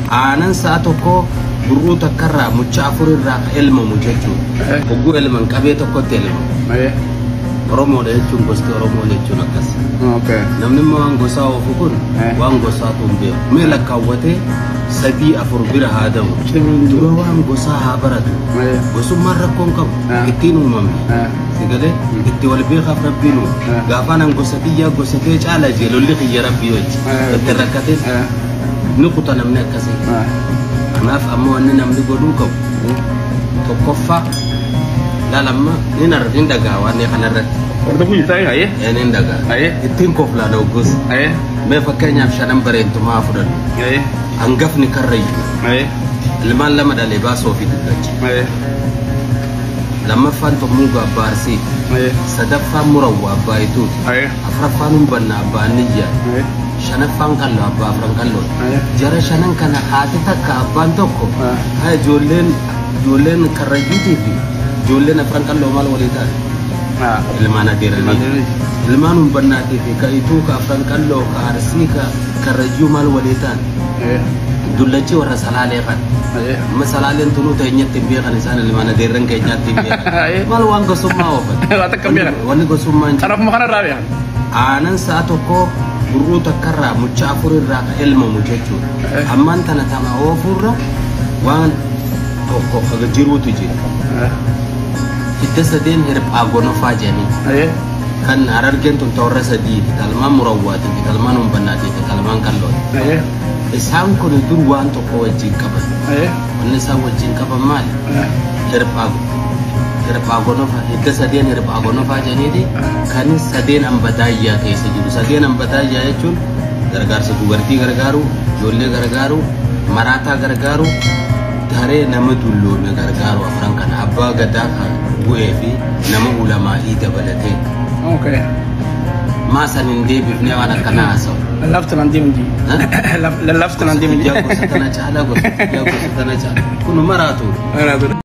aanan saa tokko buruu takkarraa mucha afurirraa elmamu jechuudha. Hogguu elman qabee tokkotti elma. Oromoo jechuun gosti Oromoo jechuun akkas. Namni immoo waan gosaa oofu kun waan gosaa tumbee mee lakkaawwatee sadii afur bira haa ta'u. Dura waan gosaa haa baratu. Gosummaan rakkoon qabu ittiin uumamne. Sigalee itti wal beekaaf rabbiin uume. Gaafa nan gosa kiyyaa gosa kee caala jee lolli kiyya rabbii wajji. Itti rakkatee ni kuta namni akkasii. Kanaaf ammoo wanni namni godhuu qabu tokkoffaa lalama ni narrin daga wanne kanarratti warda ku yita aye enen daga aye ittin kofla do gus aye me fakkanya shanan barentu ma fudan aye angafni karrayi aye ilman lama dale ba so fit gaji aye lama fanto muga barsi aye sadafa murawwa baitu aye afrafanum banna banija aye shanafan kallo abba afran kallo aye jara shanan kana hati takka abban tokko ay jolen karrayiti fi جولنا فرنك الله مال وليتان المانا ديرني المانو بناتي في كايتوكا فرنك الله كارسيكا كرجيو مال وليتان دولتي ورا سلالي خان ما سلالين تنو تينيت تبيه خان انسان المانا ديرن كاي نيات تبيه مال وان غسوما وفت واتك كبير وان غسوما عرف مخنا رابيا aanan saa tokko buruu takkarraa mucha afurirraa elmamu jechuudha. Ammaan tana tama oofurra waan tokko kaga jiruutu jira. Hidda sadeen hirphaa gonofaa jedhanii kan arargeen tun ta'urra sadii talmaan murawwaatii fi talmaan humbannaatii fi talmaan qallooti. Isaan kun dur waan tokko wajjin qaban. Wanni isaan wajjin qaban maali? Hirphaa gonofaa hidda sadeen hirphaa gonofaa jedhanii kan sadeen hambataayyaa keessa jiru. Sadeen hambataayyaa jechuun gargaarsa dubartii gargaaru, ijoollee gargaaru, maraataa gargaaru, daree nama dulloome gargaaru afran kana abbaa gadaa bu'ee fi nama ulamaa dabalatee. Maasan hin deebifnee waan akkanaa haasa'u. Laftan an deemji. Laftan an deemji. Gosa tana caala gosa tana caala. Kun maraatu.